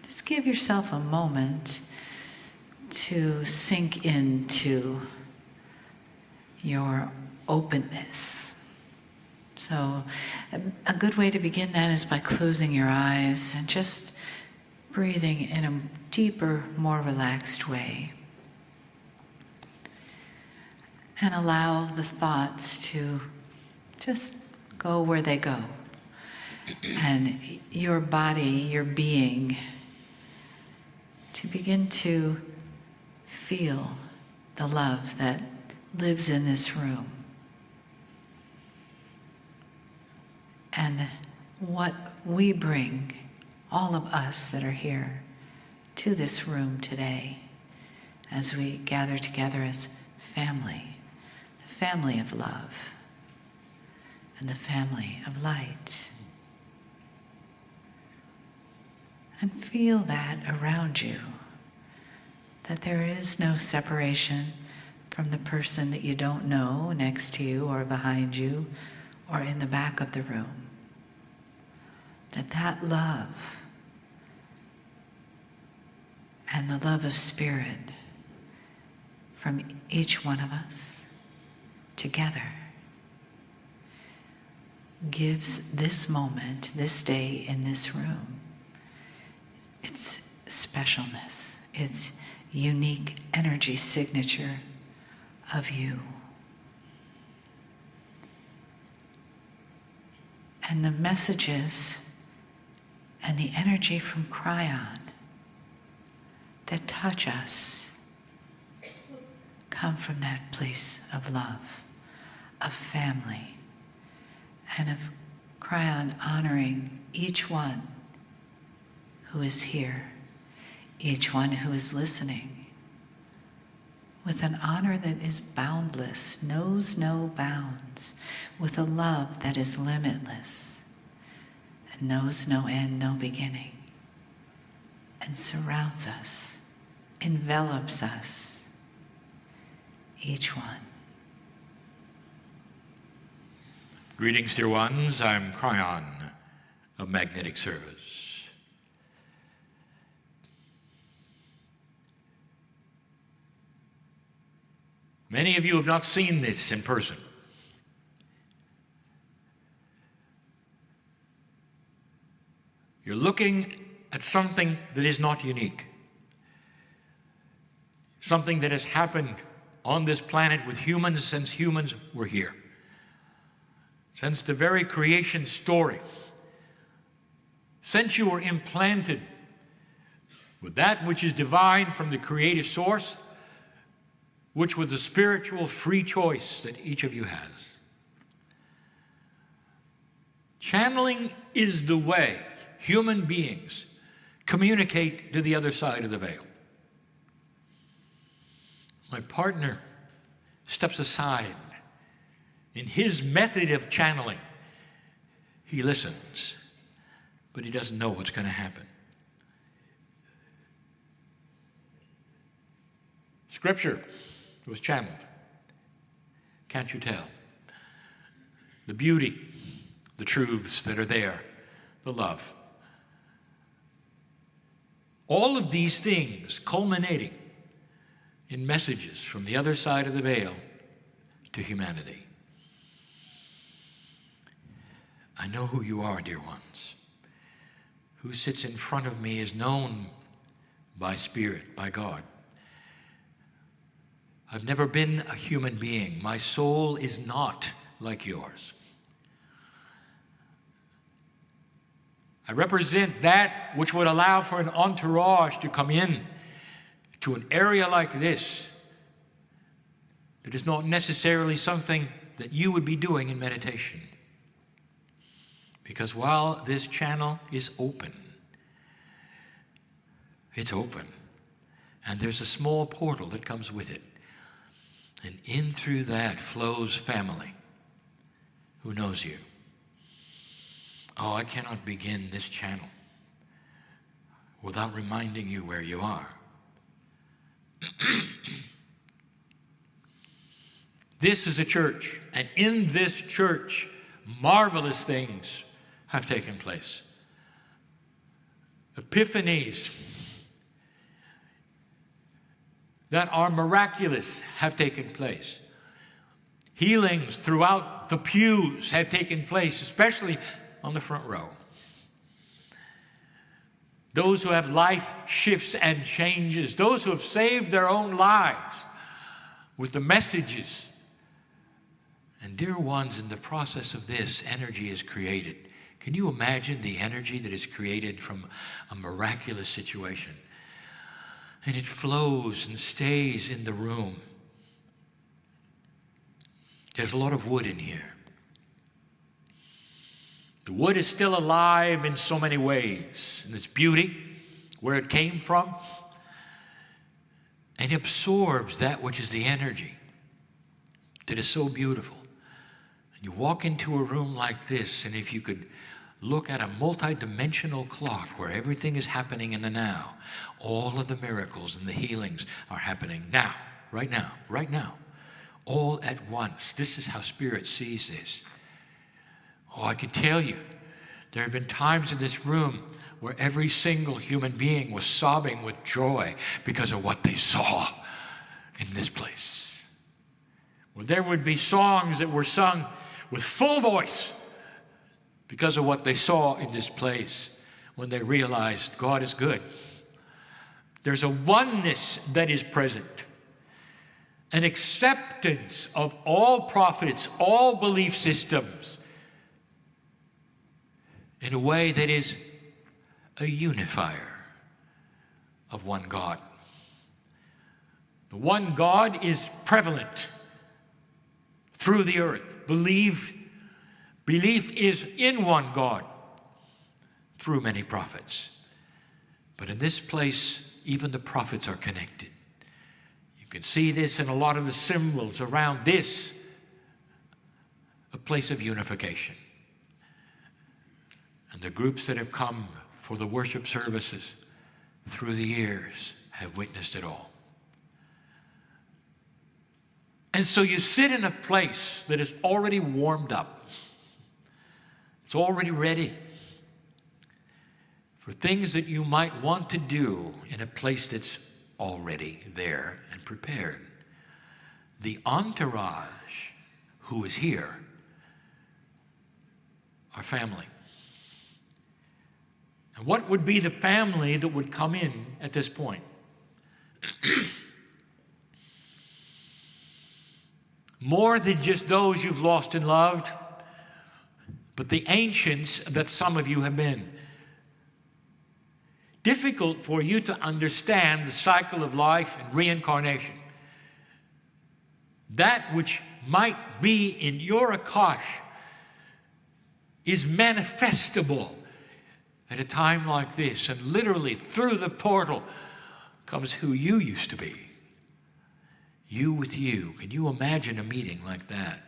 Just give yourself a moment to sink into your openness. So a good way to begin that is by closing your eyes and just breathing in a deeper, more relaxed way. And allow the thoughts to just go where they go. And your body, your being, to begin to feel the love that lives in this room. And what we bring, all of us that are here, to this room today as we gather together as family, the family of love and the family of light. And feel that around you, that there is no separation from the person that you don't know next to you or behind you or in the back of the room. That love and the love of Spirit from each one of us together gives this moment, this day in this room, its specialness, its unique energy signature of you. And the messages and the energy from Kryon that touch us come from that place of love, of family, and of Kryon honoring each one who is here, each one who is listening, with an honor that is boundless, knows no bounds, with a love that is limitless, and knows no end, no beginning, and surrounds us, envelops us, each one. Greetings, dear ones. I'm Kryon of Magnetic Service. Many of you have not seen this in person. You're looking at something that is not unique. Something that has happened on this planet with humans since humans were here. Since the very creation story. Since you were implanted with that which is divine from the creative source, which was a spiritual free choice that each of you has. Channeling is the way human beings communicate to the other side of the veil. My partner steps aside. In his method of channeling, he listens, but he doesn't know what's going to happen. Scripture was channeled. Can't you tell? The beauty, the truths that are there, the love. All of these things culminating in messages from the other side of the veil to humanity. I know who you are, dear ones. Who sits in front of me is known by Spirit, by God. I've never been a human being. My soul is not like yours. I represent that which would allow for an entourage to come in to an area like this that is not necessarily something that you would be doing in meditation. Because while this channel is open, it's open, and there's a small portal that comes with it. And in through that flows family who knows you. Oh, I cannot begin this channel without reminding you where you are. This is a church, and in this church, marvelous things have taken place. Epiphanies that are miraculous have taken place. Healings throughout the pews have taken place, especially on the front row. Those who have life shifts and changes, those who have saved their own lives with the messages. And dear ones, in the process of this, energy is created. Can you imagine the energy that is created from a miraculous situation? And it flows and stays in the room. There's a lot of wood in here. The wood is still alive in so many ways, in its beauty, where it came from, and absorbs that which is the energy that is so beautiful. And you walk into a room like this, and if you could look at a multi-dimensional clock where everything is happening in the now, all of the miracles and the healings are happening now, right now, all at once. This is how Spirit sees this. Oh, I can tell you, there have been times in this room where every single human being was sobbing with joy because of what they saw in this place. Where there would be songs that were sung with full voice because of what they saw in this place when they realized God is good. There's a oneness that is present, an acceptance of all prophets, all belief systems, in a way that is a unifier of one God. The one God is prevalent through the earth. Belief is in one God through many prophets. But in this place, even the prophets are connected. You can see this in a lot of the symbols around this, a place of unification. And the groups that have come for the worship services through the years have witnessed it all. And so you sit in a place that is already warmed up. It's already ready for things that you might want to do in a place that's already there and prepared. The entourage who is here are family. And what would be the family that would come in at this point? More than just those you've lost and loved, but the ancients that some of you have been. Difficult for you to understand the cycle of life and reincarnation. That which might be in your Akash is manifestable at a time like this, and literally through the portal comes who you used to be. You with you. Can you imagine a meeting like that?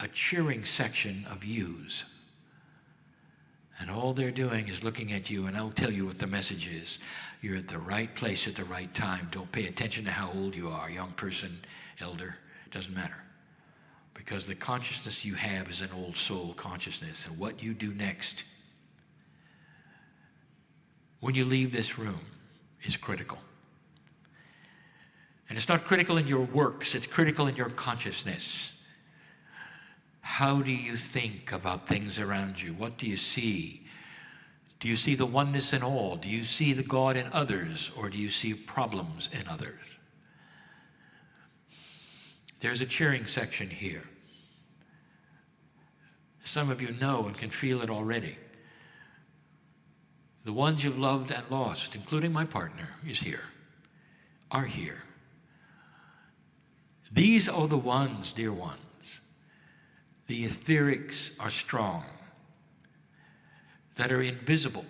A cheering section of yous. And all they're doing is looking at you, and I'll tell you what the message is. You're at the right place at the right time. Don't pay attention to how old you are, young person, elder, doesn't matter. Because the consciousness you have is an old soul consciousness, and what you do next when you leave this room is critical. And it's not critical in your works, it's critical in your consciousness. How do you think about things around you? What do you see? Do you see the oneness in all? Do you see the God in others, or do you see problems in others? There's a cheering section here. Some of you know and can feel it already. The ones you've loved and lost, including my partner, is here, are here. These are the ones, dear ones. The etherics are strong, that are invisible.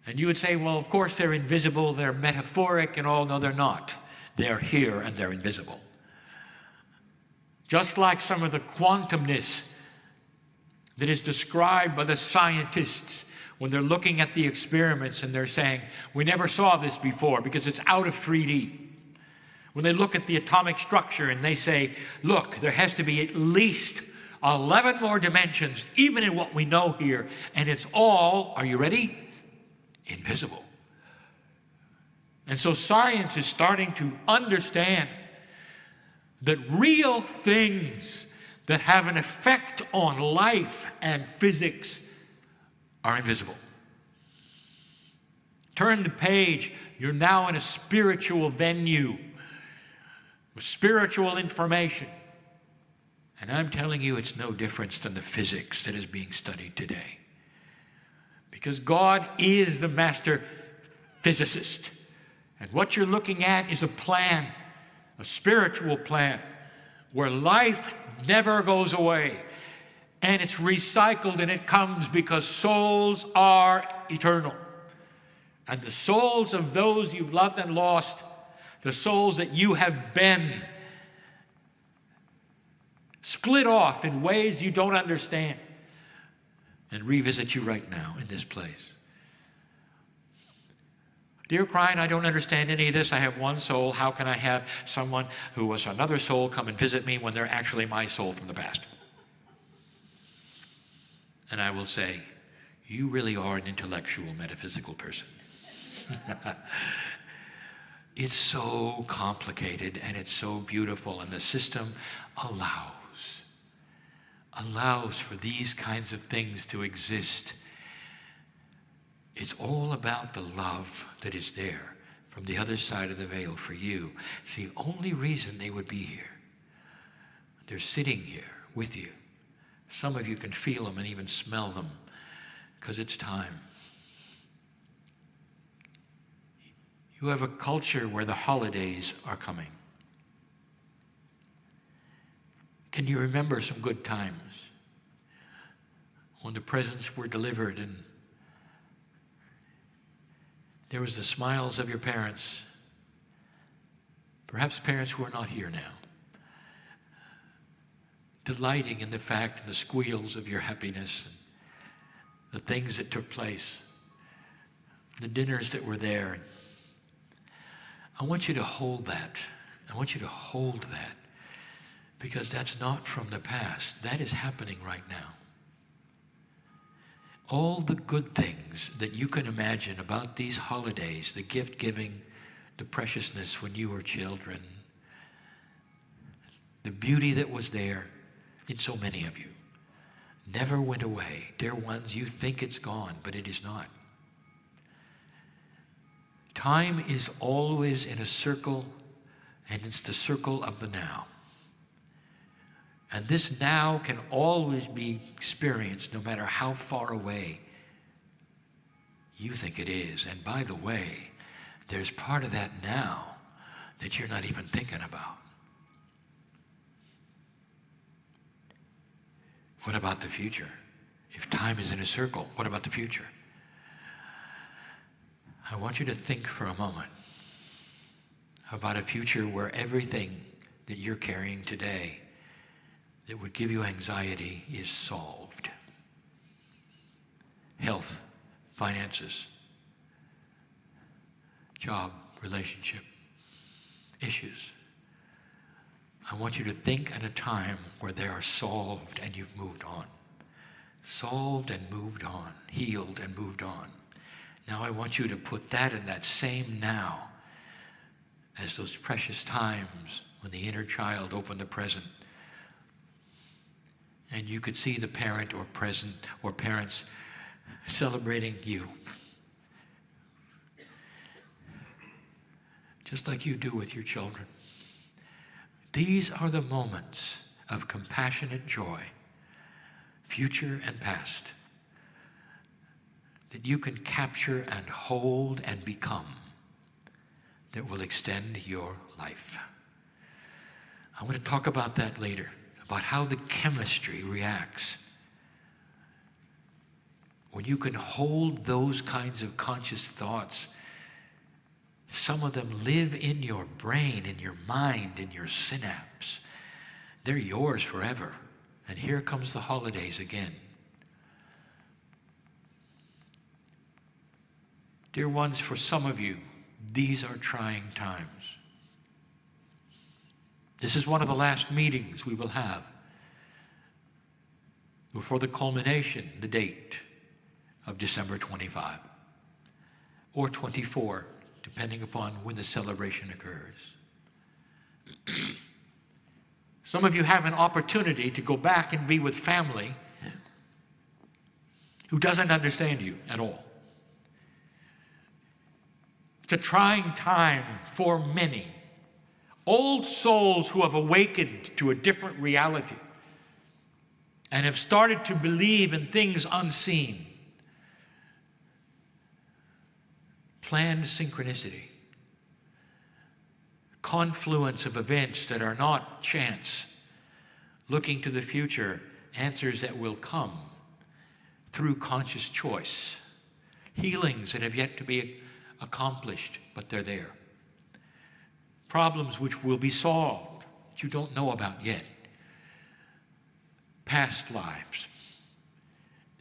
And you would say, well, of course they're invisible, they're metaphoric and all. No, they're not. They're here and they're invisible. Just like some of the quantumness that is described by the scientists when they're looking at the experiments and they're saying, we never saw this before because it's out of 3D. When they look at the atomic structure and they say, look, there has to be at least 11 more dimensions, even in what we know here. And it's all, are you ready? Invisible. And so science is starting to understand that real things that have an effect on life and physics are invisible. Turn the page. You're now in a spiritual venue with spiritual information. And I'm telling you, it's no different than the physics that is being studied today. Because God is the master physicist. And what you're looking at is a plan, a spiritual plan, where life never goes away. And it's recycled, and it comes because souls are eternal. And the souls of those you've loved and lost, the souls that you have been, split off in ways you don't understand, and revisit you right now in this place. Dear Kryon, I don't understand any of this. I have one soul. How can I have someone who was another soul come and visit me when they're actually my soul from the past? And I will say, you really are an intellectual, metaphysical person. It's so complicated and it's so beautiful, and the system allows for these kinds of things to exist. It's all about the love that is there from the other side of the veil for you. It's the only reason they would be here. They're sitting here with you. Some of you can feel them and even smell them because it's time. You have a culture where the holidays are coming. Can you remember some good times when the presents were delivered and there was the smiles of your parents, perhaps parents who are not here now, delighting in the fact and the squeals of your happiness, and the things that took place, the dinners that were there. I want you to hold that. I want you to hold that, because that's not from the past. That is happening right now. All the good things that you can imagine about these holidays, the gift giving, the preciousness when you were children, the beauty that was there in so many of you, never went away. Dear ones, you think it's gone, but it is not. Time is always in a circle, and it's the circle of the now. And this now can always be experienced no matter how far away you think it is. And by the way, there's part of that now that you're not even thinking about. What about the future? If time is in a circle, what about the future? I want you to think for a moment about a future where everything that you're carrying today that would give you anxiety is solved. Health, finances, job, relationship, issues. I want you to think at a time where they are solved and you've moved on. Solved and moved on, healed and moved on. Now I want you to put that in that same now as those precious times when the inner child opened the present and you could see the parent or present or parents celebrating you. Just like you do with your children. These are the moments of compassionate joy, future and past, that you can capture and hold and become, that will extend your life. I want to talk about that later, about how the chemistry reacts when you can hold those kinds of conscious thoughts. Some of them live in your brain, in your mind, in your synapse. They're yours forever. And here comes the holidays again. Dear ones, for some of you, these are trying times. This is one of the last meetings we will have before the culmination, the date of December 25 or 24, depending upon when the celebration occurs. Some of you have an opportunity to go back and be with family who doesn't understand you at all. It's a trying time for many. Old souls who have awakened to a different reality and have started to believe in things unseen. Planned synchronicity. Confluence of events that are not chance. Looking to the future, answers that will come through conscious choice. Healings that have yet to be accomplished, but they're there. Problems which will be solved that you don't know about yet. Past lives.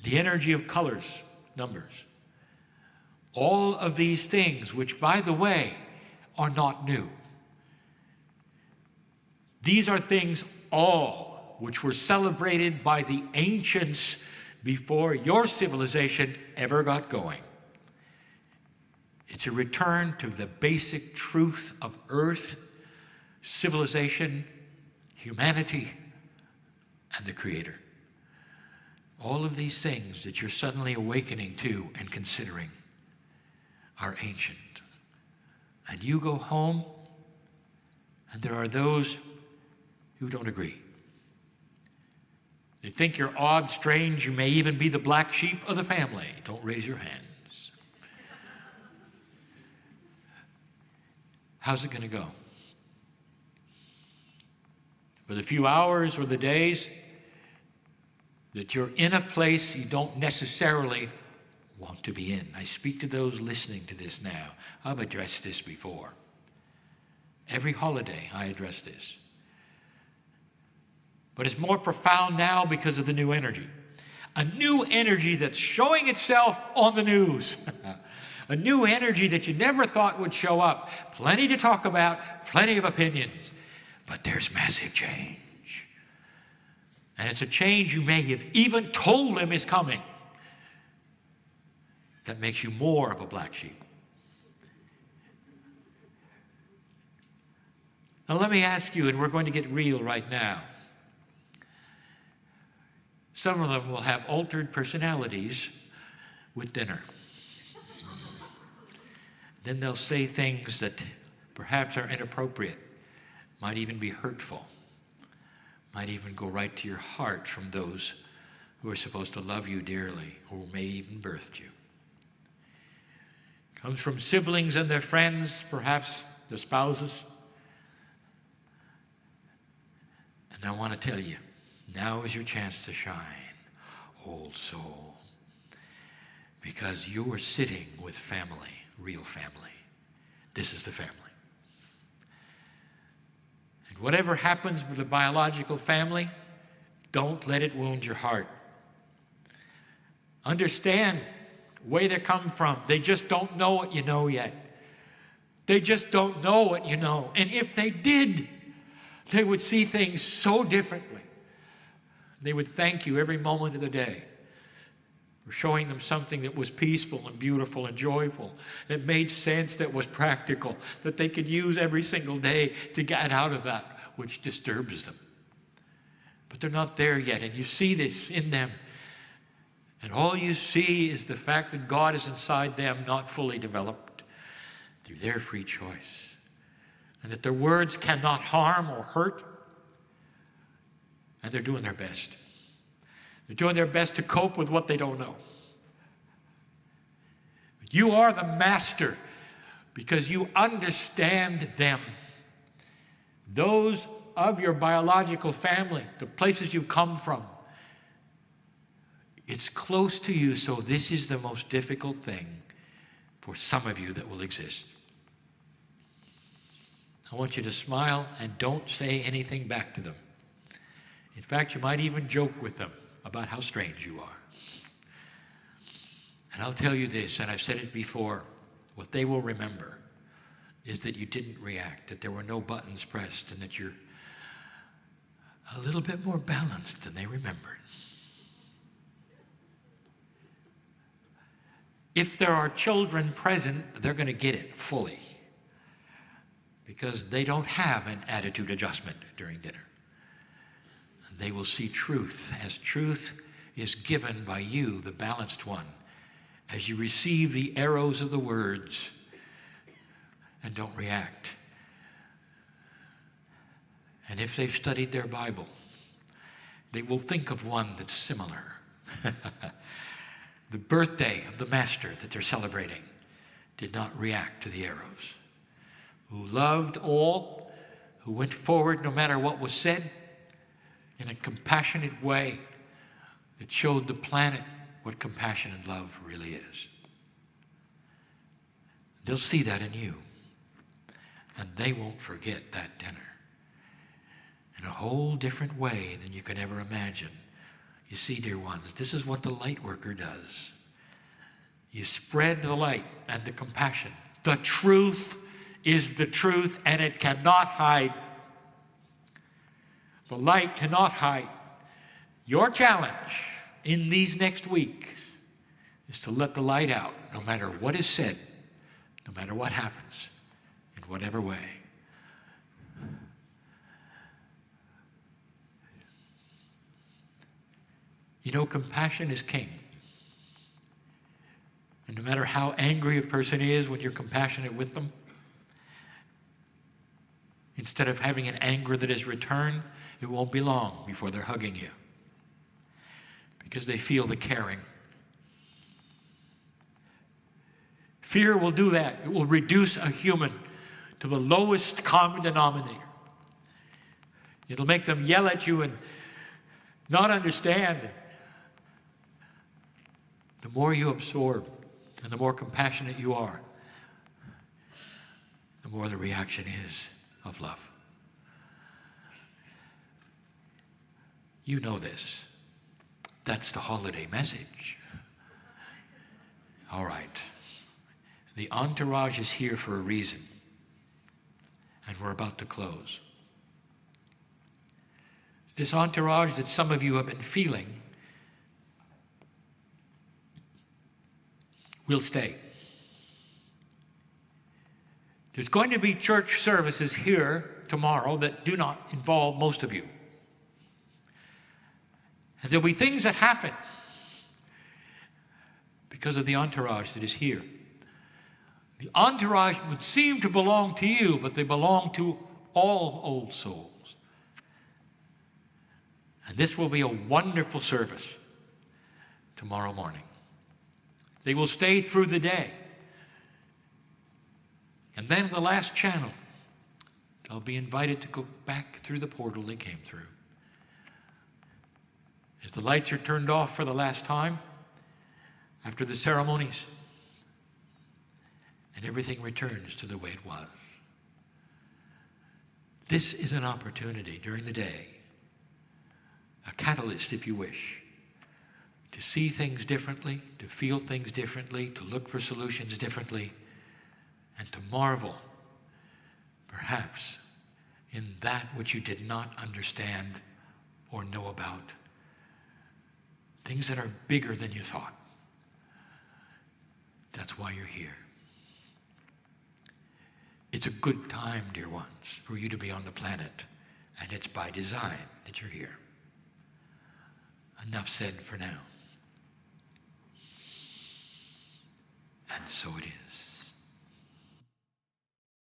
The energy of colors, numbers. All of these things, which, by the way, are not new. These are things all which were celebrated by the ancients before your civilization ever got going. It's a return to the basic truth of earth, civilization, humanity, and the Creator. All of these things that you're suddenly awakening to and considering are ancient. And you go home, and there are those who don't agree. They think you're odd, strange. You may even be the black sheep of the family. Don't raise your hands. How's it going to go? For the few hours or the days that you're in a place you don't necessarily want to be in. I speak to those listening to this now. I've addressed this before. Every holiday I address this. But it's more profound now because of the new energy. A new energy that's showing itself on the news. A new energy that you never thought would show up. Plenty to talk about, plenty of opinions. But there's massive change. And it's a change you may have even told them is coming. That makes you more of a black sheep. Now let me ask you, and we're going to get real right now. Some of them will have altered personalities with dinner. Then they'll say things that perhaps are inappropriate, might even be hurtful, might even go right to your heart from those who are supposed to love you dearly, who may even birthed you. Comes from siblings and their friends, perhaps their spouses. And I want to tell you, now is your chance to shine, old soul, because you are sitting with family, real family. This is the family. And whatever happens with the biological family, don't let it wound your heart. Understand where they come from. They just don't know what you know yet. They just don't know what you know. And if they did, they would see things so differently. They would thank you every moment of the day for showing them something that was peaceful and beautiful and joyful, that made sense, that was practical, that they could use every single day to get out of that which disturbs them. But they're not there yet, and you see this in them. And all you see is the fact that God is inside them, not fully developed, through their free choice. And that their words cannot harm or hurt. And they're doing their best. They're doing their best to cope with what they don't know. But you are the master because you understand them. Those of your biological family, the places you've come from, it's close to you, so this is the most difficult thing for some of you that will exist. I want you to smile and don't say anything back to them. In fact, you might even joke with them about how strange you are. And I'll tell you this, and I've said it before, what they will remember is that you didn't react, that there were no buttons pressed, and that you're a little bit more balanced than they remembered. If there are children present, they're going to get it fully, because they don't have an attitude adjustment during dinner. And they will see truth as truth is given by you, the balanced one, as you receive the arrows of the words and don't react. And if they've studied their Bible, they will think of one that's similar. The birthday of the Master that they're celebrating did not react to the arrows. Who loved all, who went forward no matter what was said, in a compassionate way that showed the planet what compassion and love really is. They'll see that in you, and they won't forget that dinner in a whole different way than you can ever imagine. You see, dear ones, this is what the light worker does. You spread the light and the compassion. The truth is the truth, and it cannot hide. The light cannot hide. Your challenge in these next weeks is to let the light out, no matter what is said, no matter what happens, in whatever way. You know, compassion is king. And no matter how angry a person is when you're compassionate with them, instead of having an anger that is returned, it won't be long before they're hugging you, because they feel the caring. Fear will do that. It will reduce a human to the lowest common denominator. It'll make them yell at you and not understand. The more you absorb and the more compassionate you are, the more the reaction is of love. You know this. That's the holiday message. All right. The entourage is here for a reason, and we're about to close. This entourage that some of you have been feeling will stay. There's going to be church services here tomorrow that do not involve most of you. And there'll be things that happen because of the entourage that is here. The entourage would seem to belong to you, but they belong to all old souls. And this will be a wonderful service tomorrow morning. They will stay through the day. And then in the last channel, they'll be invited to go back through the portal they came through. As the lights are turned off for the last time, after the ceremonies, and everything returns to the way it was. This is an opportunity during the day, a catalyst, if you wish, to see things differently, to feel things differently, to look for solutions differently, and to marvel, perhaps, in that which you did not understand or know about. Things that are bigger than you thought. That's why you're here. It's a good time, dear ones, for you to be on the planet, and it's by design that you're here. Enough said for now. And so it is.